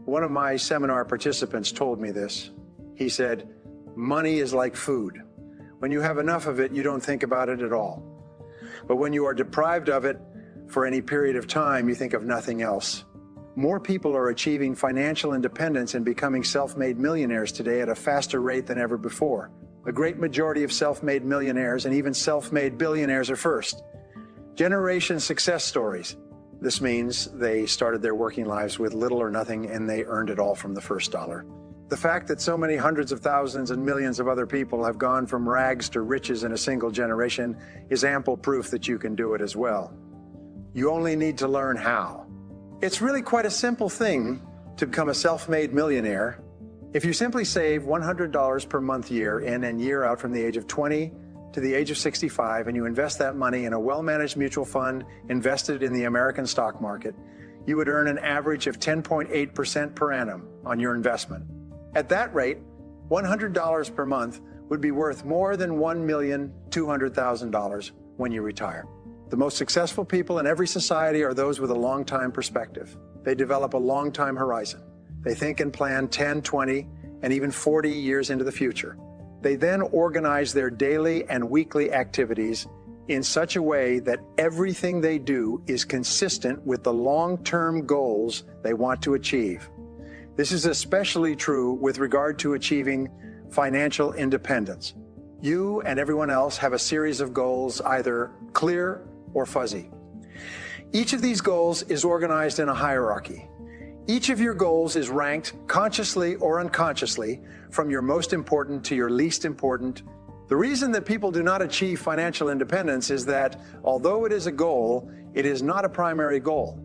One of my seminar participants told me this. He said, money is like food. When you have enough of it, you don't think about it at all. But when you are deprived of it for any period of time, you think of nothing else. More people are achieving financial independence and becoming self-made millionaires today at a faster rate than ever before. A great majority of self-made millionaires and even self-made billionaires are first. Generation success stories. This means they started their working lives with little or nothing and they earned it all from the first dollar. The fact that so many hundreds of thousands and millions of other people have gone from rags to riches in a single generation is ample proof that you can do it as well. You only need to learn how. It's really quite a simple thing to become a self-made millionaire. If you simply save $100 per month year in and year out from the age of 20 to the age of 65, and you invest that money in a well-managed mutual fund invested in the American stock market, you would earn an average of 10.8% per annum on your investment. At that rate, $100 per month would be worth more than $1,200,000 when you retire. The most successful people in every society are those with a long-time perspective. They develop a long-time horizon. They think and plan 10, 20, and even 40 years into the future. They then organize their daily and weekly activities in such a way that everything they do is consistent with the long-term goals they want to achieve. This is especially true with regard to achieving financial independence. You and everyone else have a series of goals, either clear or fuzzy. Each of these goals is organized in a hierarchy. Each of your goals is ranked consciously or unconsciously from your most important to your least important. The reason that people do not achieve financial independence is that, although it is a goal, it is not a primary goal.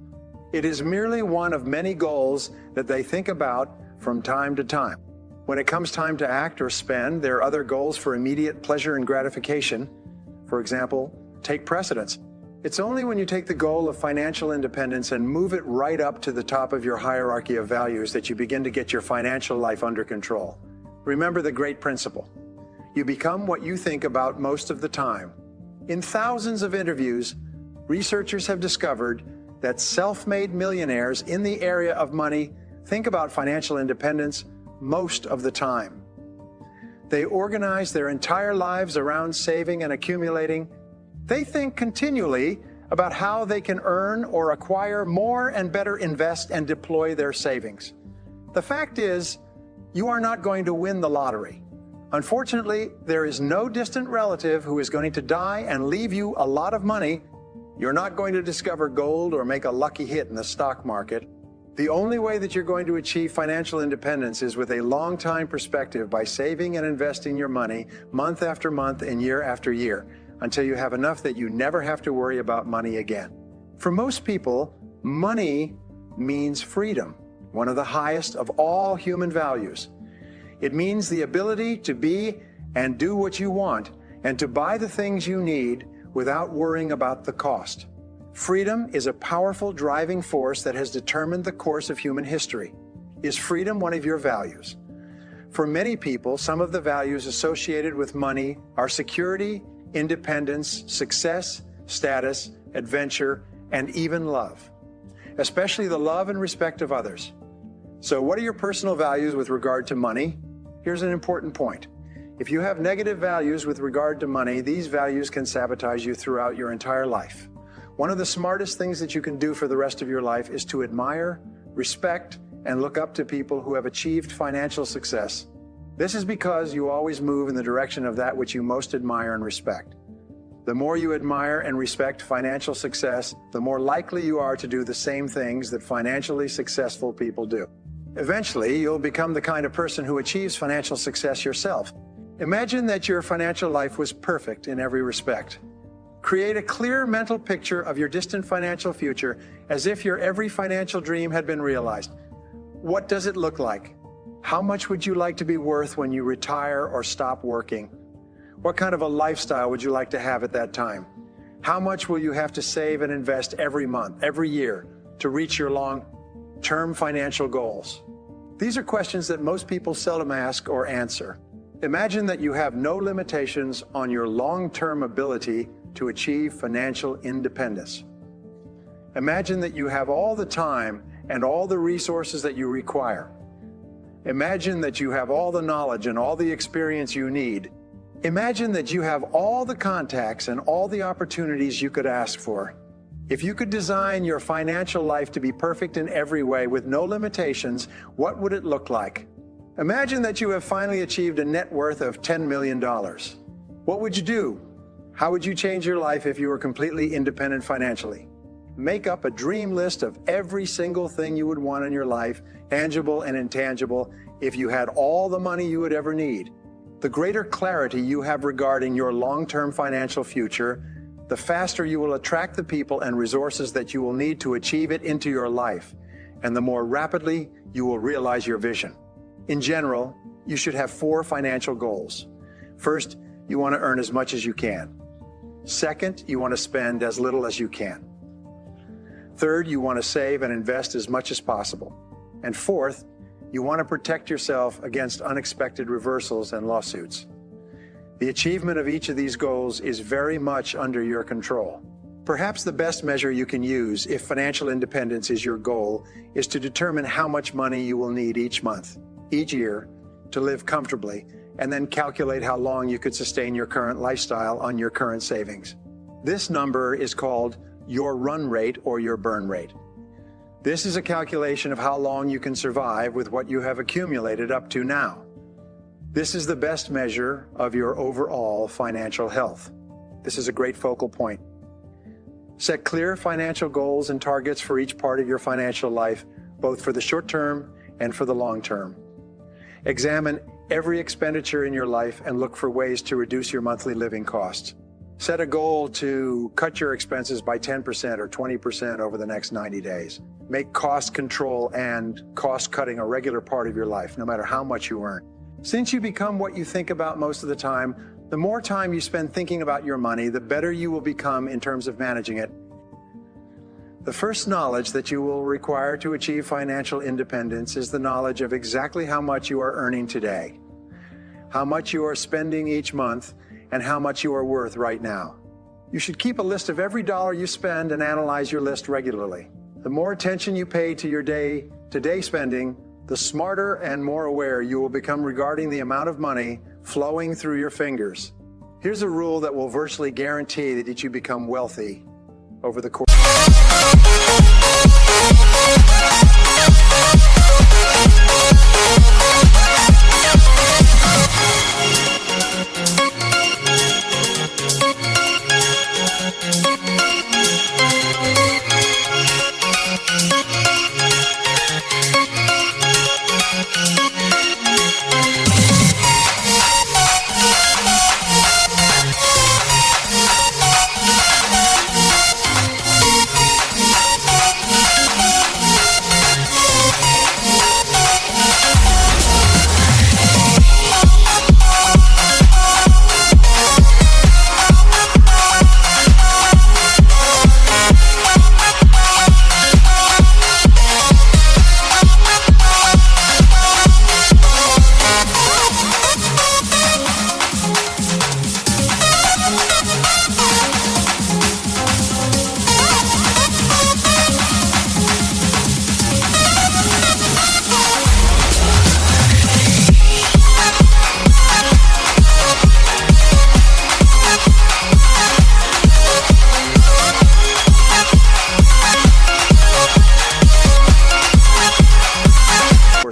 It is merely one of many goals that they think about from time to time. When it comes time to act or spend, there are other goals for immediate pleasure and gratification. For example, take precedence. It's only when you take the goal of financial independence and move it right up to the top of your hierarchy of values that you begin to get your financial life under control. Remember the great principle. You become what you think about most of the time. In thousands of interviews, researchers have discovered that self-made millionaires in the area of money think about financial independence most of the time. They organize their entire lives around saving and accumulating. They think continually about how they can earn or acquire more and better invest and deploy their savings. The fact is, you are not going to win the lottery. Unfortunately, there is no distant relative who is going to die and leave you a lot of money. You're not going to discover gold or make a lucky hit in the stock market. The only way that you're going to achieve financial independence is with a long-time perspective by saving and investing your money month after month and year after year, until you have enough that you never have to worry about money again. For most people, money means freedom, one of the highest of all human values. It means the ability to be and do what you want and to buy the things you need without worrying about the cost. Freedom is a powerful driving force that has determined the course of human history. Is freedom one of your values? For many people, some of the values associated with money are security, independence, success, status, adventure, and even love, especially the love and respect of others. So what are your personal values with regard to money? Here's an important point. If you have negative values with regard to money, these values can sabotage you throughout your entire life. One of the smartest things that you can do for the rest of your life is to admire, respect, and look up to people who have achieved financial success. This is because you always move in the direction of that which you most admire and respect. The more you admire and respect financial success, the more likely you are to do the same things that financially successful people do. Eventually, you'll become the kind of person who achieves financial success yourself. Imagine that your financial life was perfect in every respect. Create a clear mental picture of your distant financial future as if your every financial dream had been realized. What does it look like? How much would you like to be worth when you retire or stop working? What kind of a lifestyle would you like to have at that time? How much will you have to save and invest every month, every year to reach your long-term financial goals? These are questions that most people seldom ask or answer. Imagine that you have no limitations on your long-term ability to achieve financial independence. Imagine that you have all the time and all the resources that you require. Imagine that you have all the knowledge and all the experience you need. Imagine that you have all the contacts and all the opportunities you could ask for. If you could design your financial life to be perfect in every way with no limitations, what would it look like? Imagine that you have finally achieved a net worth of $10 million. What would you do? How would you change your life if you were completely independent financially? Make up a dream list of every single thing you would want in your life, tangible and intangible, if you had all the money you would ever need. The greater clarity you have regarding your long-term financial future, the faster you will attract the people and resources that you will need to achieve it into your life, and the more rapidly you will realize your vision. In general, you should have 4 financial goals. First, you want to earn as much as you can. Second, you want to spend as little as you can. Third, you want to save and invest as much as possible. And fourth, you want to protect yourself against unexpected reversals and lawsuits. The achievement of each of these goals is very much under your control. Perhaps the best measure you can use if financial independence is your goal is to determine how much money you will need each month, each year, to live comfortably, and then calculate how long you could sustain your current lifestyle on your current savings. This number is called your run rate or your burn rate. This is a calculation of how long you can survive with what you have accumulated up to now. This is the best measure of your overall financial health. This is a great focal point. Set clear financial goals and targets for each part of your financial life, both for the short term and for the long term. Examine every expenditure in your life and look for ways to reduce your monthly living costs. Set a goal to cut your expenses by 10% or 20% over the next 90 days. Make cost control and cost cutting a regular part of your life, no matter how much you earn. Since you become what you think about most of the time, the more time you spend thinking about your money, the better you will become in terms of managing it. The first knowledge that you will require to achieve financial independence is the knowledge of exactly how much you are earning today, how much you are spending each month, and how much you are worth right now. You should keep a list of every dollar you spend and analyze your list regularly. The more attention you pay to your day-to-day spending, the smarter and more aware you will become regarding the amount of money flowing through your fingers. Here's a rule that will virtually guarantee that you become wealthy over the course.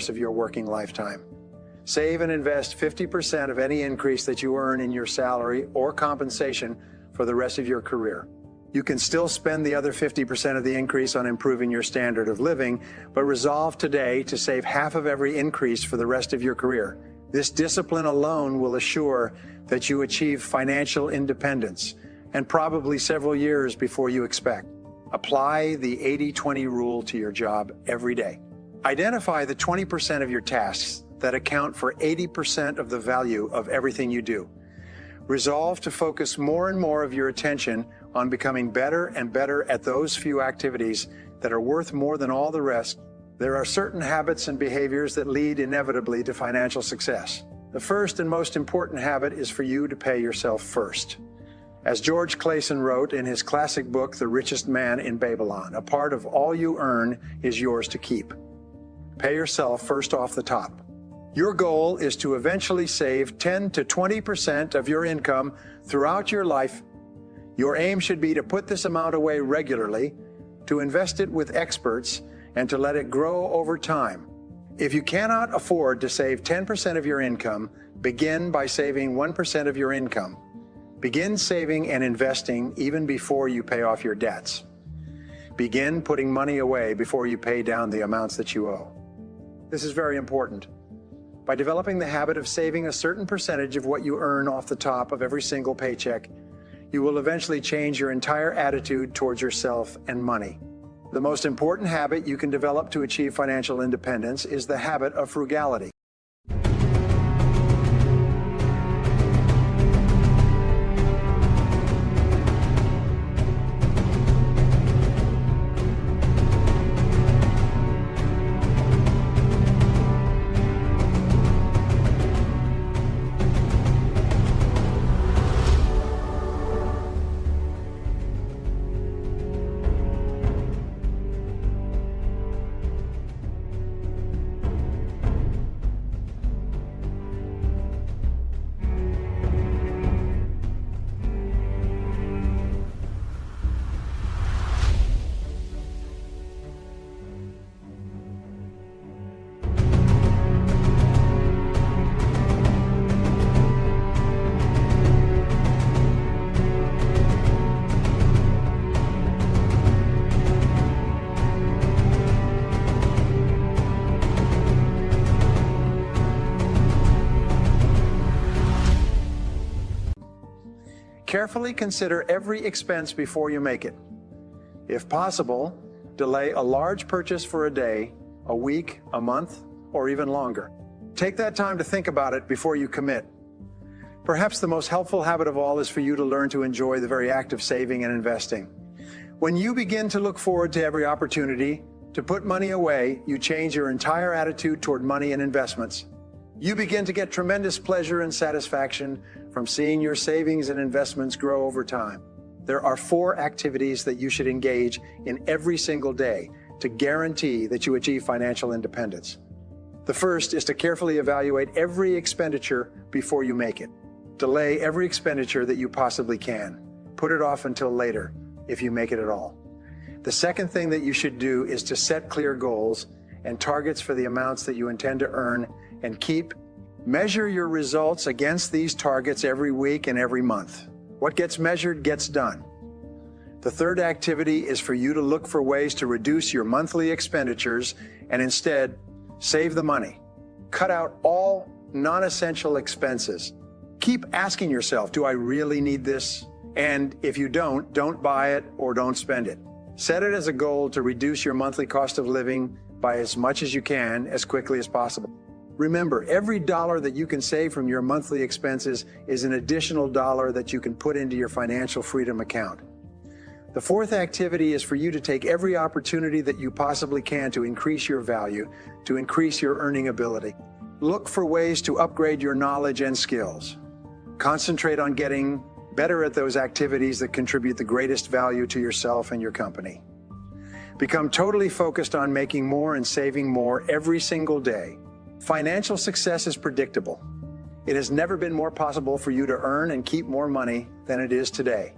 Of your working lifetime. Save and invest 50% of any increase that you earn in your salary or compensation for the rest of your career. You can still spend the other 50% of the increase on improving your standard of living, but resolve today to save half of every increase for the rest of your career. This discipline alone will assure that you achieve financial independence, and probably several years before you expect. Apply the 80-20 rule to your job every day. Identify the 20% of your tasks that account for 80% of the value of everything you do. Resolve to focus more and more of your attention on becoming better and better at those few activities that are worth more than all the rest. There are certain habits and behaviors that lead inevitably to financial success. The first and most important habit is for you to pay yourself first. As George Clason wrote in his classic book, The Richest Man in Babylon, a part of all you earn is yours to keep. Pay yourself first off the top. Your goal is to eventually save 10 to 20% of your income throughout your life. Your aim should be to put this amount away regularly, to invest it with experts, and to let it grow over time. If you cannot afford to save 10% of your income, begin by saving 1% of your income. Begin saving and investing even before you pay off your debts. Begin putting money away before you pay down the amounts that you owe. This is very important. By developing the habit of saving a certain percentage of what you earn off the top of every single paycheck, you will eventually change your entire attitude towards yourself and money. The most important habit you can develop to achieve financial independence is the habit of frugality. Carefully consider every expense before you make it. If possible, delay a large purchase for a day, a week, a month, or even longer. Take that time to think about it before you commit. Perhaps the most helpful habit of all is for you to learn to enjoy the very act of saving and investing. When you begin to look forward to every opportunity to put money away, you change your entire attitude toward money and investments. You begin to get tremendous pleasure and satisfaction from seeing your savings and investments grow over time. There are 4 activities that you should engage in every single day to guarantee that you achieve financial independence. The first is to carefully evaluate every expenditure before you make it. Delay every expenditure that you possibly can. Put it off until later, if you make it at all. The second thing that you should do is to set clear goals and targets for the amounts that you intend to earn and keep. Measure your results against these targets every week and every month. What gets measured gets done. The third activity is for you to look for ways to reduce your monthly expenditures and instead save the money. Cut out all non-essential expenses. Keep asking yourself, do I really need this? And if you don't buy it or don't spend it. Set it as a goal to reduce your monthly cost of living by as much as you can, as quickly as possible. Remember, every dollar that you can save from your monthly expenses is an additional dollar that you can put into your financial freedom account. The fourth activity is for you to take every opportunity that you possibly can to increase your value, to increase your earning ability. Look for ways to upgrade your knowledge and skills. Concentrate on getting better at those activities that contribute the greatest value to yourself and your company. Become totally focused on making more and saving more every single day. Financial success is predictable. It has never been more possible for you to earn and keep more money than it is today.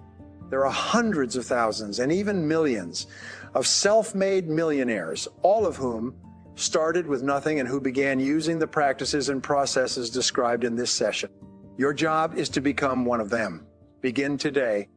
There are hundreds of thousands and even millions of self-made millionaires, all of whom started with nothing and who began using the practices and processes described in this session. Your job is to become one of them. Begin today